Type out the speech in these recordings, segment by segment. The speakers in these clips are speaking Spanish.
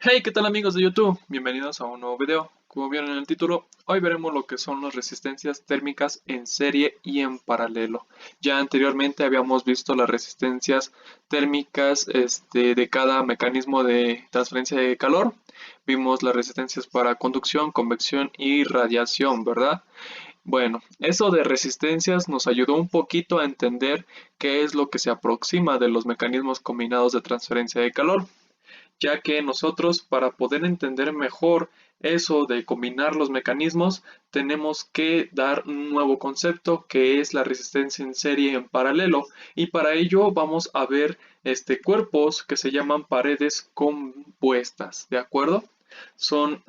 Hey, ¿qué tal amigos de YouTube? Bienvenidos a un nuevo video. Como vieron en el título, hoy veremos lo que son las resistencias térmicas en serie y en paralelo. Ya anteriormente habíamos visto las resistencias térmicas de cada mecanismo de transferencia de calor. Vimos las resistencias para conducción, convección y radiación, ¿verdad? Bueno, eso de resistencias nos ayudó un poquito a entender qué es lo que se aproxima de los mecanismos combinados de transferencia de calor, ya que nosotros para poder entender mejor eso de combinar los mecanismos tenemos que dar un nuevo concepto que es la resistencia en serie en paralelo, y para ello vamos a ver cuerpos que se llaman paredes compuestas, ¿de acuerdo? Son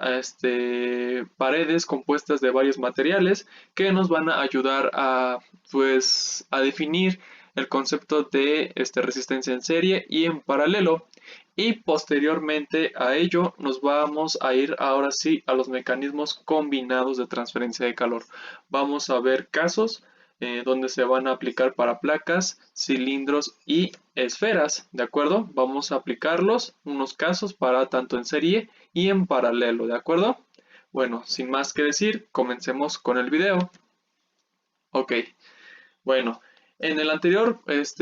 paredes compuestas de varios materiales que nos van a ayudar a definir el concepto de resistencia en serie y en paralelo, y posteriormente a ello nos vamos a ir ahora sí a los mecanismos combinados de transferencia de calor. Vamos a ver casos donde se van a aplicar para placas, cilindros y esferas, ¿de acuerdo? Vamos a aplicarlos, unos casos para tanto en serie y en paralelo, ¿de acuerdo? Bueno, sin más que decir, comencemos con el video. Ok, bueno, en el anterior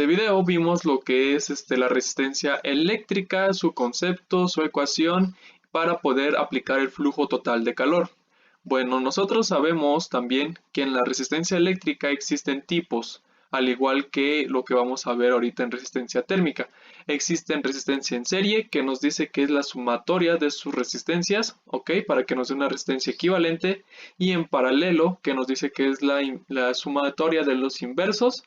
video vimos lo que es la resistencia eléctrica, su concepto, su ecuación para poder aplicar el flujo total de calor. Bueno, nosotros sabemos también que en la resistencia eléctrica existen tipos, al igual que lo que vamos a ver ahorita en resistencia térmica. Existen resistencia en serie, que nos dice que es la sumatoria de sus resistencias, ¿ok? Para que nos dé una resistencia equivalente, y en paralelo, que nos dice que es la sumatoria de los inversos,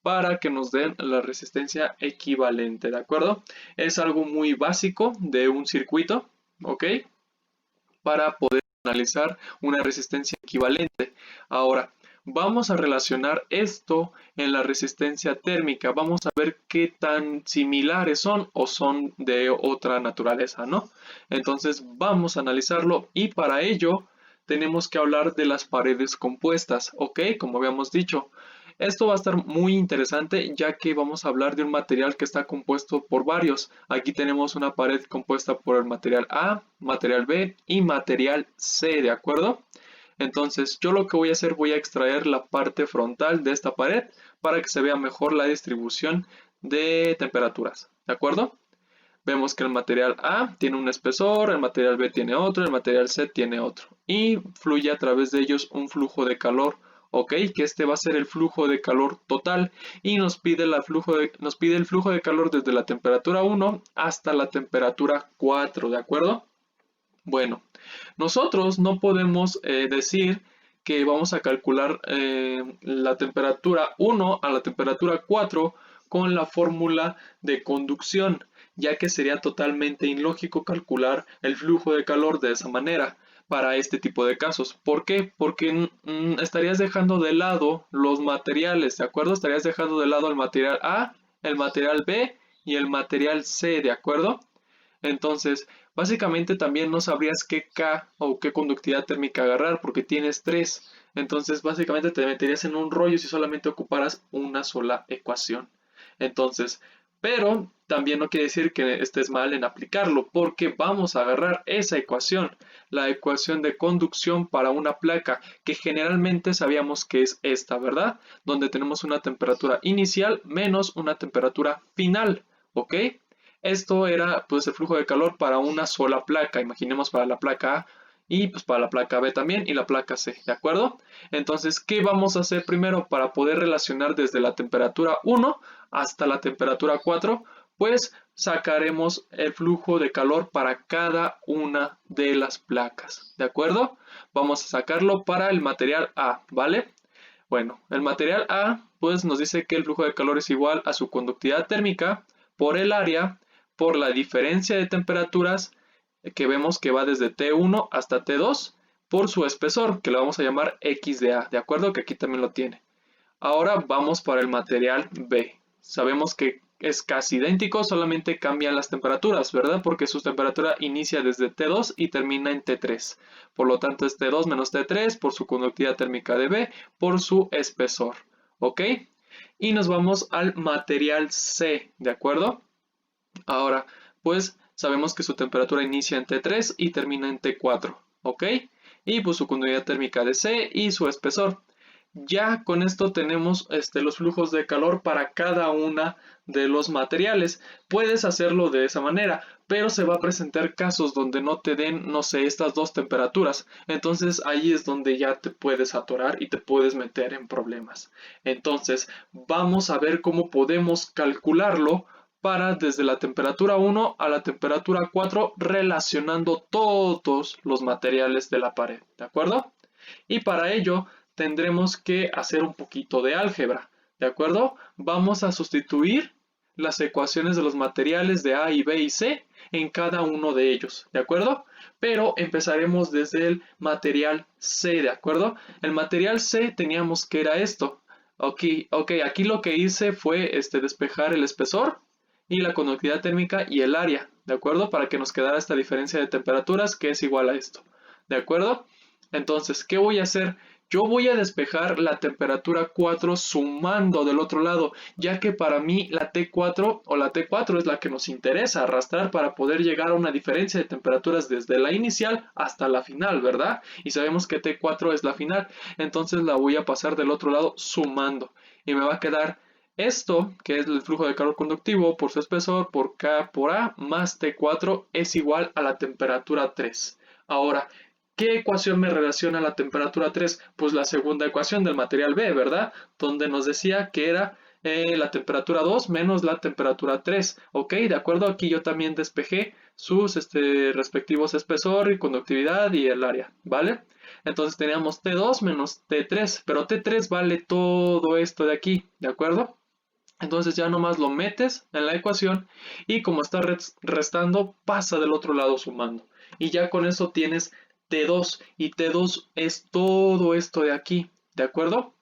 para que nos den la resistencia equivalente, ¿de acuerdo? Es algo muy básico de un circuito, ¿ok? Para poder analizar una resistencia equivalente. Ahora, vamos a relacionar esto en la resistencia térmica. Vamos a ver qué tan similares son o son de otra naturaleza, ¿no? Entonces vamos a analizarlo, y para ello tenemos que hablar de las paredes compuestas, ¿ok? Como habíamos dicho. Esto va a estar muy interesante, ya que vamos a hablar de un material que está compuesto por varios. Aquí tenemos una pared compuesta por el material A, material B y material C, ¿de acuerdo? Entonces yo lo que voy a hacer, voy a extraer la parte frontal de esta pared para que se vea mejor la distribución de temperaturas, ¿de acuerdo? Vemos que el material A tiene un espesor, el material B tiene otro, el material C tiene otro, y fluye a través de ellos un flujo de calor, ok, que este va a ser el flujo de calor total, y nos pide el flujo de calor desde la temperatura 1 hasta la temperatura 4, ¿de acuerdo? Bueno, nosotros no podemos decir que vamos a calcular la temperatura 1 a la temperatura 4 con la fórmula de conducción, ya que sería totalmente ilógico calcular el flujo de calor de esa manera para este tipo de casos. ¿Por qué? Porque estarías dejando de lado los materiales, ¿de acuerdo? Estarías dejando de lado el material A, el material B y el material C, ¿de acuerdo? Entonces, básicamente también no sabrías qué K o qué conductividad térmica agarrar porque tienes tres. Entonces, básicamente te meterías en un rollo si solamente ocuparas una sola ecuación. Entonces, pero también no quiere decir que estés mal en aplicarlo, porque vamos a agarrar esa ecuación, la ecuación de conducción para una placa, que generalmente sabíamos que es esta, ¿verdad? Donde tenemos una temperatura inicial menos una temperatura final, ¿ok? Esto era pues el flujo de calor para una sola placa, imaginemos para la placa A y pues para la placa B también y la placa C, ¿de acuerdo? Entonces, ¿qué vamos a hacer primero para poder relacionar desde la temperatura 1 hasta la temperatura 4? Pues sacaremos el flujo de calor para cada una de las placas, ¿de acuerdo? Vamos a sacarlo para el material A, ¿vale? Bueno, el material A pues nos dice que el flujo de calor es igual a su conductividad térmica por el área, por la diferencia de temperaturas que vemos que va desde T1 hasta T2, por su espesor, que lo vamos a llamar X de A, ¿de acuerdo? Que aquí también lo tiene. Ahora vamos para el material B. Sabemos que es casi idéntico, solamente cambian las temperaturas, ¿verdad? Porque su temperatura inicia desde T2 y termina en T3. Por lo tanto es T2 menos T3 por su conductividad térmica de B por su espesor. ¿Ok? Y nos vamos al material C, ¿de acuerdo? Ahora, pues sabemos que su temperatura inicia en T3 y termina en T4, ¿ok? Y pues su conductividad térmica de C y su espesor. Ya con esto tenemos los flujos de calor para cada una de los materiales. Puedes hacerlo de esa manera, pero se va a presentar casos donde no te den, no sé, estas dos temperaturas. Entonces ahí es donde ya te puedes atorar y te puedes meter en problemas. Entonces vamos a ver cómo podemos calcularlo para desde la temperatura 1 a la temperatura 4 relacionando todos los materiales de la pared, ¿de acuerdo? Y para ello tendremos que hacer un poquito de álgebra, ¿de acuerdo? Vamos a sustituir las ecuaciones de los materiales de A y B y C en cada uno de ellos, ¿de acuerdo? Pero empezaremos desde el material C, ¿de acuerdo? El material C teníamos que era esto. Ok, aquí lo que hice fue despejar el espesor y la conductividad térmica y el área, ¿de acuerdo? Para que nos quedara esta diferencia de temperaturas que es igual a esto, ¿de acuerdo? Entonces, ¿qué voy a hacer? Yo voy a despejar la temperatura 4 sumando del otro lado, ya que para mí la T4 o la T4 es la que nos interesa arrastrar para poder llegar a una diferencia de temperaturas desde la inicial hasta la final, ¿verdad? Y sabemos que T4 es la final, entonces la voy a pasar del otro lado sumando y me va a quedar esto, que es el flujo de calor conductivo por su espesor por K por A más T4 es igual a la temperatura 3. Ahora, ¿qué ecuación me relaciona la temperatura 3? Pues la segunda ecuación del material B, ¿verdad? Donde nos decía que era la temperatura 2 menos la temperatura 3. Ok, de acuerdo, aquí yo también despejé sus respectivos espesor y conductividad y el área, ¿vale? Entonces teníamos T2 menos T3, pero T3 vale todo esto de aquí, ¿de acuerdo? Entonces ya nomás lo metes en la ecuación y como está restando, pasa del otro lado sumando. Y ya con eso tienes T2 y T2 es todo esto de aquí, ¿de acuerdo?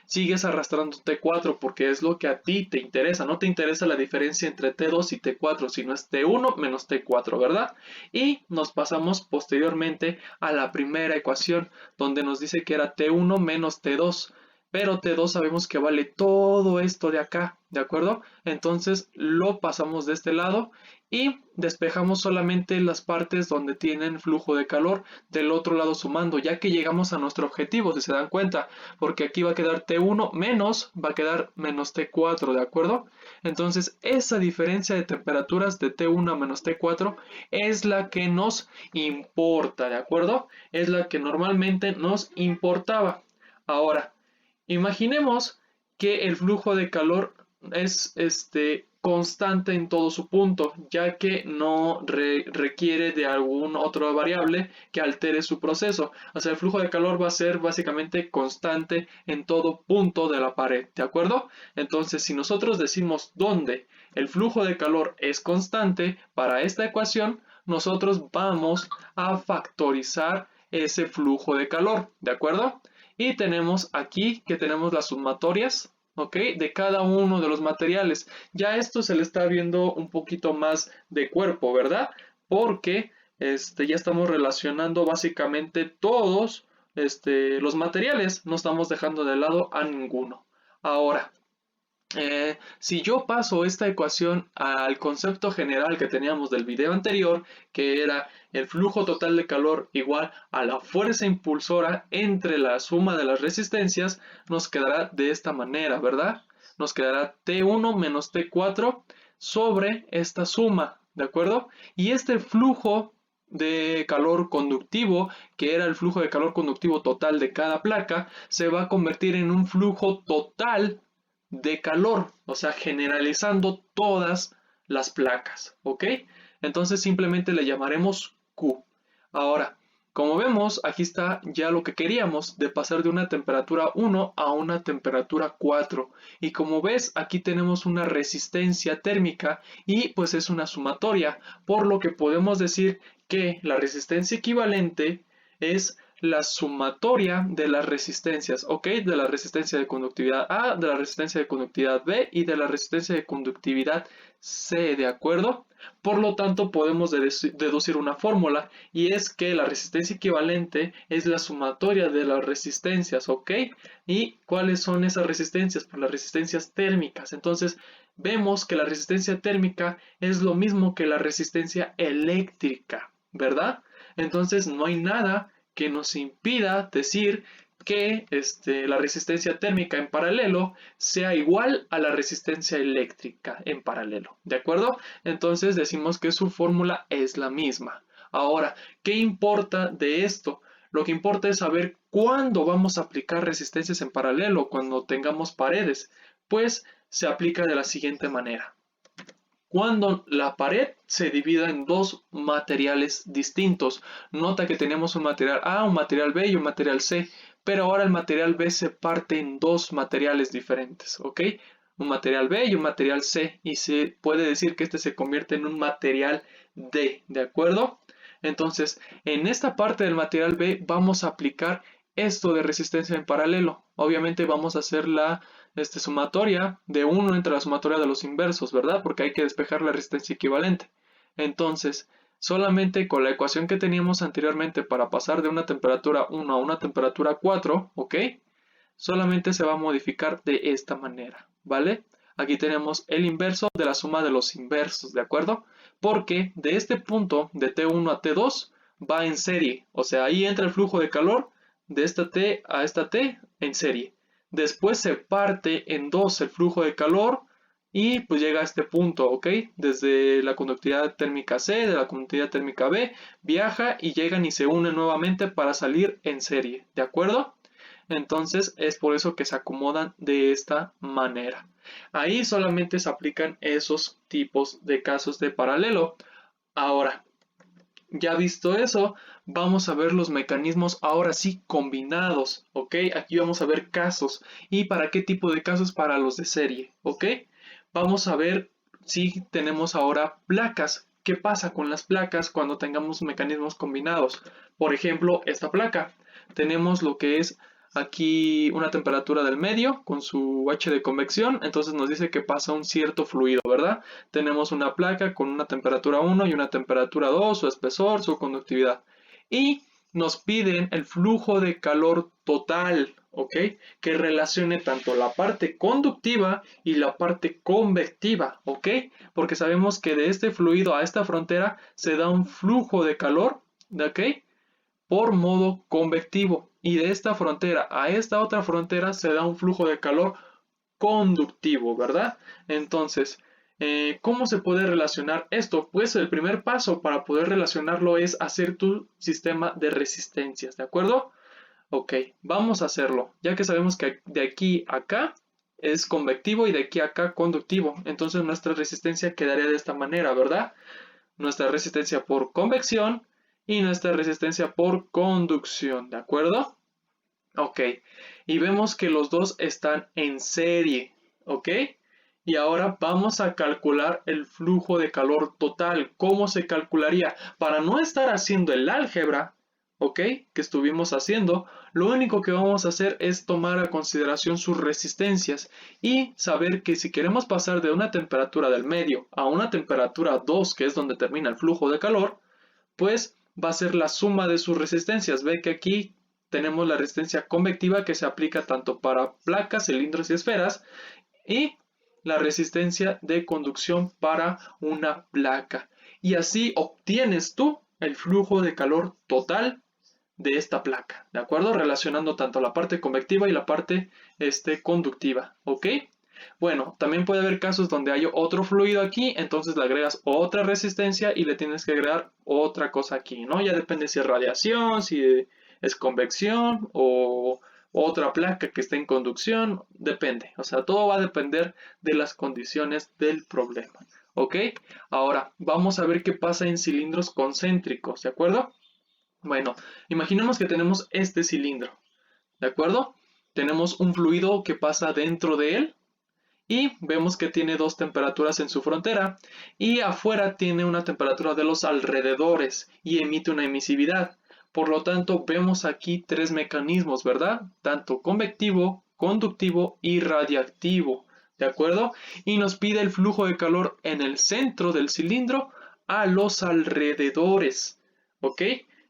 Sigues arrastrando T4 porque es lo que a ti te interesa, no te interesa la diferencia entre T2 y T4, sino es T1 menos T4, ¿verdad? Y nos pasamos posteriormente a la primera ecuación donde nos dice que era T1 menos T2. Pero T2 sabemos que vale todo esto de acá, ¿de acuerdo? Entonces lo pasamos de este lado y despejamos solamente las partes donde tienen flujo de calor del otro lado sumando, ya que llegamos a nuestro objetivo, si se dan cuenta, porque aquí va a quedar T1 menos, va a quedar menos T4, ¿de acuerdo? Entonces esa diferencia de temperaturas de T1 a menos T4 es la que nos importa, ¿de acuerdo? Es la que normalmente nos importaba. Ahora, imaginemos que el flujo de calor es constante en todo su punto, ya que no requiere de alguna otra variable que altere su proceso. O sea, el flujo de calor va a ser básicamente constante en todo punto de la pared, ¿de acuerdo? Entonces, si nosotros decimos dónde el flujo de calor es constante para esta ecuación, nosotros vamos a factorizar ese flujo de calor, ¿de acuerdo? Y tenemos aquí que tenemos las sumatorias, ¿ok? De cada uno de los materiales. Ya esto se le está viendo un poquito más de cuerpo, ¿verdad? Porque ya estamos relacionando básicamente todos los materiales. No estamos dejando de lado a ninguno. Ahora, si yo paso esta ecuación al concepto general que teníamos del video anterior, que era el flujo total de calor igual a la fuerza impulsora entre la suma de las resistencias, nos quedará de esta manera, ¿verdad? Nos quedará T1 menos T4 sobre esta suma, ¿de acuerdo? Y este flujo de calor conductivo, que era el flujo de calor conductivo total de cada placa, se va a convertir en un flujo total de calor, o sea, generalizando todas las placas, ¿ok? Entonces simplemente le llamaremos Q. Ahora, como vemos, aquí está ya lo que queríamos, de pasar de una temperatura 1 a una temperatura 4. Y como ves, aquí tenemos una resistencia térmica y pues es una sumatoria, por lo que podemos decir que la resistencia equivalente es la sumatoria de las resistencias, ¿ok? De la resistencia de conductividad A, de la resistencia de conductividad B y de la resistencia de conductividad C, ¿de acuerdo? Por lo tanto, podemos deducir una fórmula, y es que la resistencia equivalente es la sumatoria de las resistencias, ¿ok? ¿Y cuáles son esas resistencias? Pues las resistencias térmicas. Entonces, vemos que la resistencia térmica es lo mismo que la resistencia eléctrica, ¿verdad? Entonces, no hay nada que nos impida decir que la resistencia térmica en paralelo sea igual a la resistencia eléctrica en paralelo, ¿de acuerdo? Entonces decimos que su fórmula es la misma. Ahora, ¿qué importa de esto? Lo que importa es saber cuándo vamos a aplicar resistencias en paralelo, cuando tengamos paredes. Pues se aplica de la siguiente manera. Cuando la pared se divida en dos materiales distintos. Nota que tenemos un material A, un material B y un material C, pero ahora el material B se parte en dos materiales diferentes, ¿ok? Un material B y un material C, y se puede decir que este se convierte en un material D, ¿de acuerdo? Entonces, en esta parte del material B vamos a aplicar esto de resistencia en paralelo. Obviamente vamos a hacer la sumatoria de 1 entre la sumatoria de los inversos, ¿verdad? Porque hay que despejar la resistencia equivalente. Entonces, solamente con la ecuación que teníamos anteriormente para pasar de una temperatura 1 a una temperatura 4, ¿ok? Solamente se va a modificar de esta manera, ¿vale? Aquí tenemos el inverso de la suma de los inversos, ¿de acuerdo? Porque de este punto, de T1 a T2, va en serie. O sea, ahí entra el flujo de calor de esta T a esta T en serie. Después se parte en dos el flujo de calor y pues llega a este punto, ¿ok? Desde la conductividad térmica C, de la conductividad térmica B, viaja y llegan y se unen nuevamente para salir en serie, ¿de acuerdo? Entonces es por eso que se acomodan de esta manera. Ahí solamente se aplican esos tipos de casos de paralelo. Ahora, ya visto eso, vamos a ver los mecanismos ahora sí combinados, ¿ok? Aquí vamos a ver casos. ¿Y para qué tipo de casos? Para los de serie, ¿ok? Vamos a ver si tenemos ahora placas. ¿Qué pasa con las placas cuando tengamos mecanismos combinados? Por ejemplo, esta placa. Tenemos lo que es aquí una temperatura del medio con su H de convección, entonces nos dice que pasa un cierto fluido, ¿verdad? Tenemos una placa con una temperatura 1 y una temperatura 2, su espesor, su conductividad. Y nos piden el flujo de calor total, ¿ok? Que relacione tanto la parte conductiva y la parte convectiva, ¿ok? Porque sabemos que de este fluido a esta frontera se da un flujo de calor, ¿ok? Por modo convectivo, y de esta frontera a esta otra frontera se da un flujo de calor conductivo, ¿verdad? Entonces, ¿cómo se puede relacionar esto? Pues el primer paso para poder relacionarlo es hacer tu sistema de resistencias, ¿de acuerdo? Ok, vamos a hacerlo, ya que sabemos que de aquí a acá es convectivo y de aquí a acá conductivo, entonces nuestra resistencia quedaría de esta manera, ¿verdad? Nuestra resistencia por convección y nuestra resistencia por conducción, ¿de acuerdo? Ok, y vemos que los dos están en serie, ¿ok? Y ahora vamos a calcular el flujo de calor total. ¿Cómo se calcularía? Para no estar haciendo el álgebra, ¿ok? Que estuvimos haciendo, lo único que vamos a hacer es tomar a consideración sus resistencias y saber que si queremos pasar de una temperatura del medio a una temperatura 2, que es donde termina el flujo de calor, pues va a ser la suma de sus resistencias. Ve que aquí tenemos la resistencia convectiva que se aplica tanto para placas, cilindros y esferas, y la resistencia de conducción para una placa. Y así obtienes tú el flujo de calor total de esta placa, ¿de acuerdo? Relacionando tanto la parte convectiva y la parte conductiva, ¿ok? Bueno, también puede haber casos donde hay otro fluido aquí, entonces le agregas otra resistencia y le tienes que agregar otra cosa aquí, ¿no? Ya depende si es radiación, si es convección o otra placa que esté en conducción, depende. O sea, todo va a depender de las condiciones del problema, ¿ok? Ahora, vamos a ver qué pasa en cilindros concéntricos, ¿de acuerdo? Bueno, imaginemos que tenemos este cilindro, ¿de acuerdo? Tenemos un fluido que pasa dentro de él y vemos que tiene dos temperaturas en su frontera y afuera tiene una temperatura de los alrededores y emite una emisividad. Por lo tanto, vemos aquí tres mecanismos, ¿verdad? Tanto convectivo, conductivo y radiactivo, ¿de acuerdo? Y nos pide el flujo de calor en el centro del cilindro a los alrededores, ¿ok?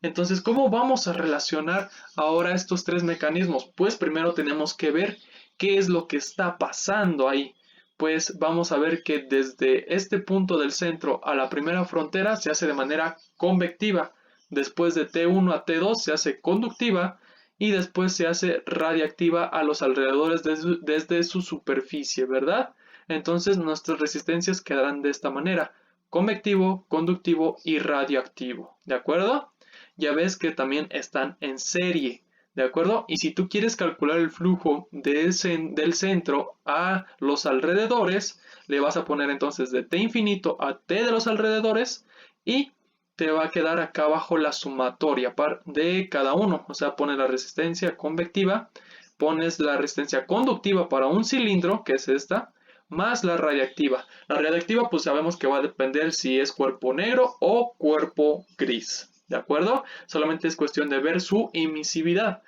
Entonces, ¿cómo vamos a relacionar ahora estos tres mecanismos? Pues primero tenemos que ver qué es lo que está pasando ahí. Pues vamos a ver que desde este punto del centro a la primera frontera se hace de manera convectiva, después de T1 a T2 se hace conductiva y después se hace radiactiva a los alrededores desde su superficie, ¿verdad? Entonces nuestras resistencias quedarán de esta manera: convectivo, conductivo y radioactivo, ¿de acuerdo? Ya ves que también están en serie, ¿de acuerdo? Y si tú quieres calcular el flujo del centro a los alrededores, le vas a poner entonces de T infinito a T de los alrededores y te va a quedar acá abajo la sumatoria de cada uno. O sea, pones la resistencia convectiva, pones la resistencia conductiva para un cilindro, que es esta, más la radiactiva. La radiactiva pues sabemos que va a depender si es cuerpo negro o cuerpo gris, ¿de acuerdo? Solamente es cuestión de ver su emisividad.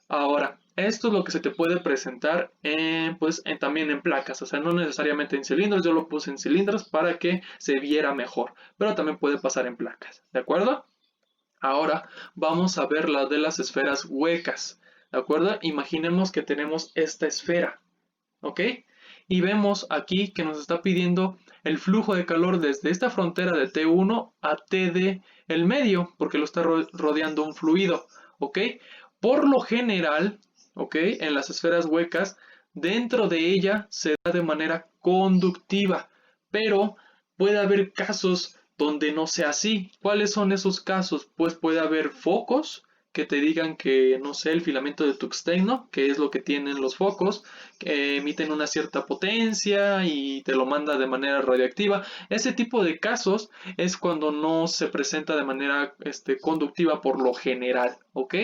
Ahora, esto es lo que se te puede presentar también en placas, o sea, no necesariamente en cilindros, yo lo puse en cilindros para que se viera mejor, pero también puede pasar en placas, ¿de acuerdo? Ahora vamos a ver la de las esferas huecas, ¿de acuerdo? Imaginemos que tenemos esta esfera, ¿ok? Y vemos aquí que nos está pidiendo el flujo de calor desde esta frontera de T1 a T el medio, porque lo está rodeando un fluido, ¿ok? Por lo general, ¿ok? En las esferas huecas, dentro de ella se da de manera conductiva, pero puede haber casos donde no sea así. ¿Cuáles son esos casos? Pues puede haber focos que te digan que, no sé, el filamento de tungsteno, que es lo que tienen los focos, que emiten una cierta potencia y te lo manda de manera radioactiva. Ese tipo de casos es cuando no se presenta de manera conductiva por lo general, ¿ok?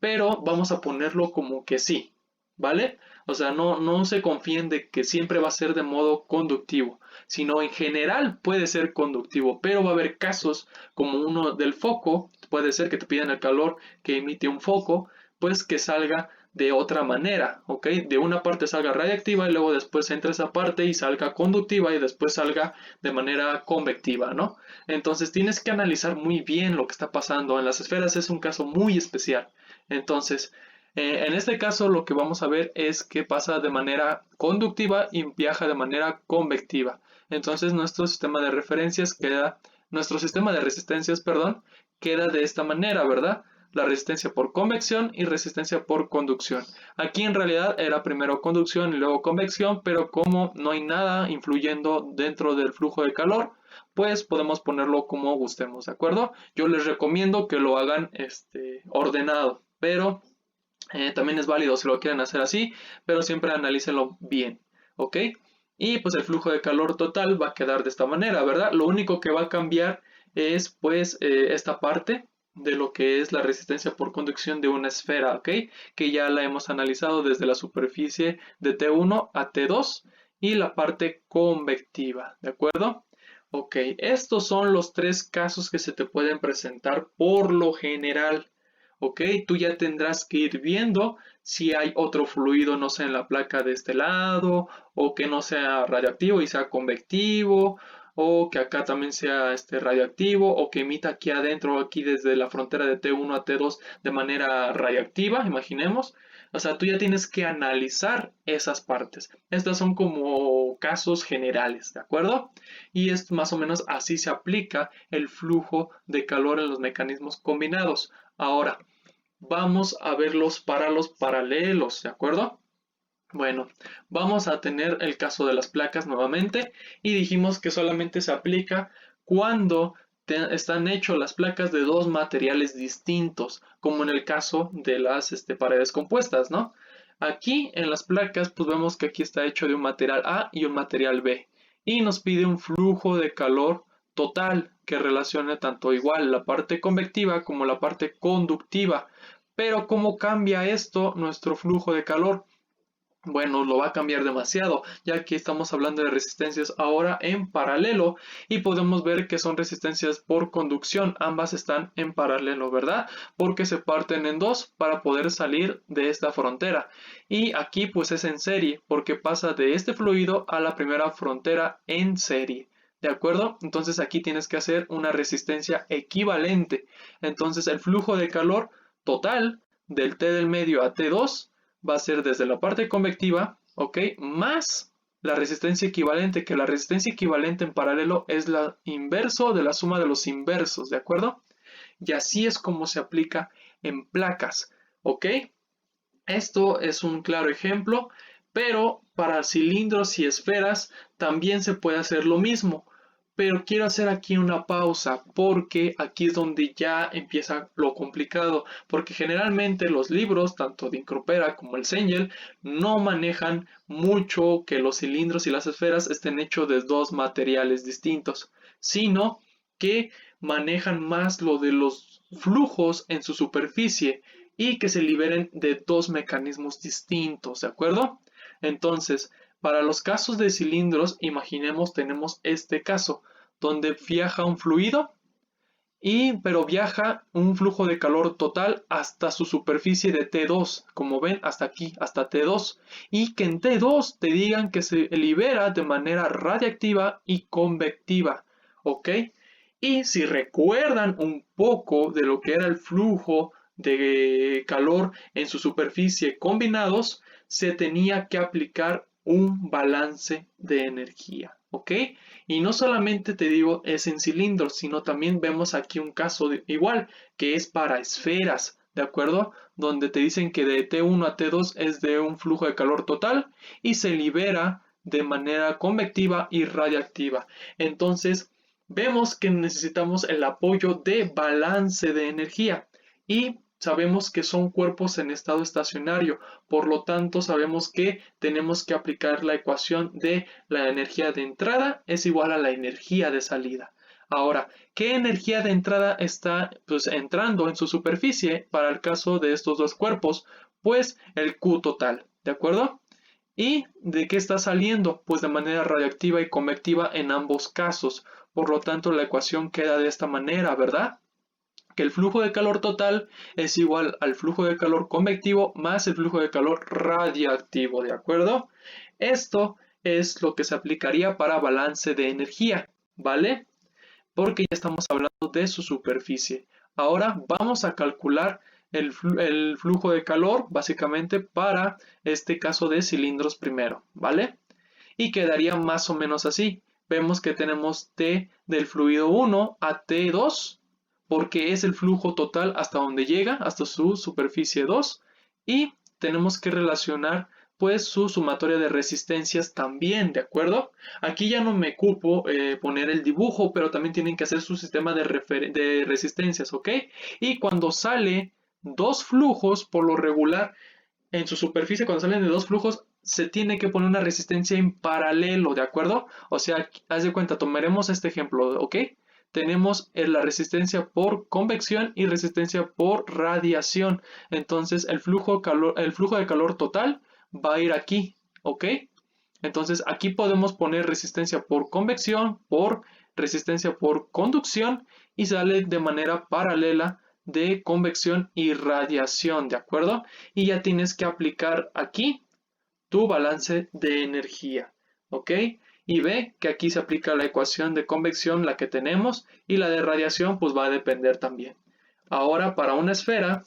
Pero vamos a ponerlo como que sí, ¿vale? O sea, no se confíen de que siempre va a ser de modo conductivo, sino en general puede ser conductivo, pero va a haber casos como uno del foco, puede ser que te pidan el calor que emite un foco, pues que salga de otra manera, ¿ok? De una parte salga radiactiva y luego después entre esa parte y salga conductiva y después salga de manera convectiva, ¿no? Entonces tienes que analizar muy bien lo que está pasando. En las esferas es un caso muy especial. Entonces, en este caso lo que vamos a ver es que pasa de manera conductiva y viaja de manera convectiva. Entonces nuestro sistema de resistencias, perdón, queda de esta manera, ¿verdad? La resistencia por convección y resistencia por conducción. Aquí en realidad era primero conducción y luego convección, pero como no hay nada influyendo dentro del flujo de calor, pues podemos ponerlo como gustemos, ¿de acuerdo? Yo les recomiendo que lo hagan ordenado, pero también es válido si lo quieren hacer así, pero siempre analícenlo bien, ¿ok? Y pues el flujo de calor total va a quedar de esta manera, ¿verdad? Lo único que va a cambiar es pues esta parte de lo que es la resistencia por conducción de una esfera, ¿ok? Que ya la hemos analizado desde la superficie de T1 a T2 y la parte convectiva, ¿de acuerdo? Ok, estos son los tres casos que se te pueden presentar por lo general. Ok, tú ya tendrás que ir viendo si hay otro fluido, no sé, en la placa de este lado, o que no sea radioactivo y sea convectivo, o que acá también sea radioactivo, o que emita aquí adentro, aquí desde la frontera de T1 a T2 de manera radioactiva, imaginemos. O sea, tú ya tienes que analizar esas partes. Estas son como casos generales, ¿de acuerdo? Y es más o menos así se aplica el flujo de calor en los mecanismos combinados. Ahora, vamos a verlos para los paralelos, ¿de acuerdo? Bueno, vamos a tener el caso de las placas nuevamente y dijimos que solamente se aplica cuando están hechas las placas de dos materiales distintos, como en el caso de las paredes compuestas, ¿no? Aquí en las placas, pues vemos que aquí está hecho de un material A y un material B y nos pide un flujo de calor total que relacione tanto igual la parte convectiva como la parte conductiva. Pero ¿cómo cambia esto nuestro flujo de calor? Bueno, lo va a cambiar demasiado, ya que estamos hablando de resistencias ahora en paralelo y podemos ver que son resistencias por conducción, ambas están en paralelo, ¿verdad? Porque se parten en dos para poder salir de esta frontera. Y aquí pues es en serie, porque pasa de este fluido a la primera frontera en serie. ¿De acuerdo? Entonces aquí tienes que hacer una resistencia equivalente. Entonces el flujo de calor total del T del medio a T2 va a ser desde la parte convectiva, ¿ok? Más la resistencia equivalente, que la resistencia equivalente en paralelo es la inverso de la suma de los inversos, ¿de acuerdo? Y así es como se aplica en placas, ¿ok? Esto es un claro ejemplo, pero para cilindros y esferas también se puede hacer lo mismo. Pero quiero hacer aquí una pausa porque aquí es donde ya empieza lo complicado, porque generalmente los libros, tanto de Incropera como el Sengel, no manejan mucho que los cilindros y las esferas estén hechos de dos materiales distintos, sino que manejan más lo de los flujos en su superficie y que se liberen de dos mecanismos distintos, ¿de acuerdo? Entonces, para los casos de cilindros, imaginemos tenemos este caso, donde viaja un fluido pero viaja un flujo de calor total hasta su superficie de T2, como ven hasta aquí, hasta T2, y que en T2 te digan que se libera de manera radiactiva y convectiva, ¿ok? Y si recuerdan un poco de lo que era el flujo de calor en su superficie combinados, se tenía que aplicar un balance de energía, ¿ok? Y no solamente te digo es en cilindros, sino también vemos aquí un caso igual, que es para esferas, ¿de acuerdo? Donde te dicen que de T1 a T2 es de un flujo de calor total y se libera de manera convectiva y radiactiva. Entonces, vemos que necesitamos el apoyo de balance de energía y sabemos que son cuerpos en estado estacionario, por lo tanto sabemos que tenemos que aplicar la ecuación de la energía de entrada es igual a la energía de salida. Ahora, ¿qué energía de entrada está pues entrando en su superficie para el caso de estos dos cuerpos? Pues el Q total, ¿de acuerdo? ¿Y de qué está saliendo? Pues de manera radiactiva y convectiva en ambos casos. Por lo tanto, la ecuación queda de esta manera, ¿verdad? Que el flujo de calor total es igual al flujo de calor convectivo más el flujo de calor radiactivo, ¿de acuerdo? Esto es lo que se aplicaría para balance de energía, ¿vale? Porque ya estamos hablando de su superficie. Ahora vamos a calcular el flujo de calor, básicamente para este caso de cilindros primero, ¿vale? Y quedaría más o menos así. Vemos que tenemos T del fluido 1 a T2, porque es el flujo total hasta donde llega, hasta su superficie 2, y tenemos que relacionar pues su sumatoria de resistencias también, ¿de acuerdo? Aquí ya no me cupo poner el dibujo, pero también tienen que hacer su sistema de resistencias, ¿ok? Y cuando sale dos flujos, por lo regular, en su superficie, cuando salen de dos flujos, se tiene que poner una resistencia en paralelo, ¿de acuerdo? O sea, haz de cuenta, tomaremos este ejemplo, ¿ok? Tenemos la resistencia por convección y resistencia por radiación. Entonces, el flujo de calor total va a ir aquí, ¿ok? Entonces, aquí podemos poner resistencia por convección, por resistencia por conducción y sale de manera paralela de convección y radiación, ¿de acuerdo? Y ya tienes que aplicar aquí tu balance de energía, ¿ok? Y ve que aquí se aplica la ecuación de convección, la que tenemos, y la de radiación pues va a depender también. Ahora, para una esfera,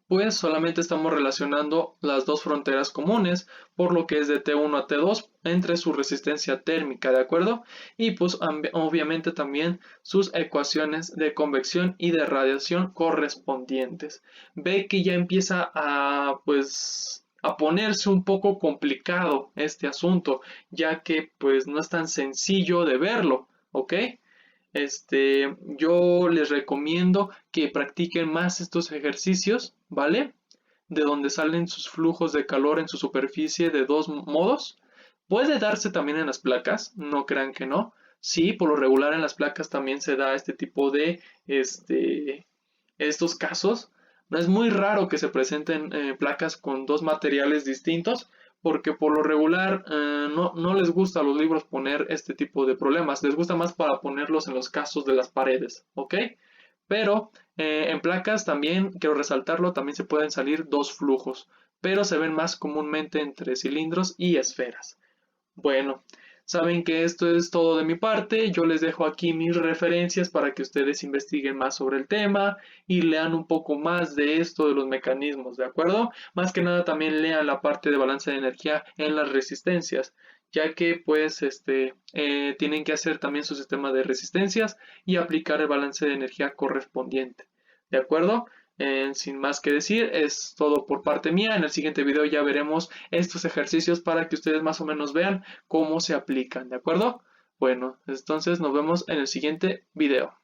pues solamente estamos relacionando las dos fronteras comunes, por lo que es de T1 a T2 entre su resistencia térmica, ¿de acuerdo? Y pues obviamente también sus ecuaciones de convección y de radiación correspondientes. Ve que ya empieza a pues a ponerse un poco complicado este asunto, ya que pues no es tan sencillo de verlo, ¿ok? Yo les recomiendo que practiquen más estos ejercicios, ¿vale? De donde salen sus flujos de calor en su superficie de dos modos. Puede darse también en las placas, no crean que no. Sí, por lo regular en las placas también se da este tipo de, estos casos. No es muy raro que se presenten placas con dos materiales distintos, porque por lo regular no les gusta a los libros poner este tipo de problemas, les gusta más para ponerlos en los casos de las paredes, ¿ok? Pero en placas también, quiero resaltarlo, también se pueden salir dos flujos, pero se ven más comúnmente entre cilindros y esferas. Bueno, saben que esto es todo de mi parte. Yo les dejo aquí mis referencias para que ustedes investiguen más sobre el tema y lean un poco más de esto de los mecanismos, ¿de acuerdo? Más que nada también lean la parte de balance de energía en las resistencias, ya que pues tienen que hacer también su sistema de resistencias y aplicar el balance de energía correspondiente, ¿de acuerdo? Sin más que decir, es todo por parte mía. En el siguiente video ya veremos estos ejercicios para que ustedes más o menos vean cómo se aplican, ¿de acuerdo? Bueno, entonces nos vemos en el siguiente video.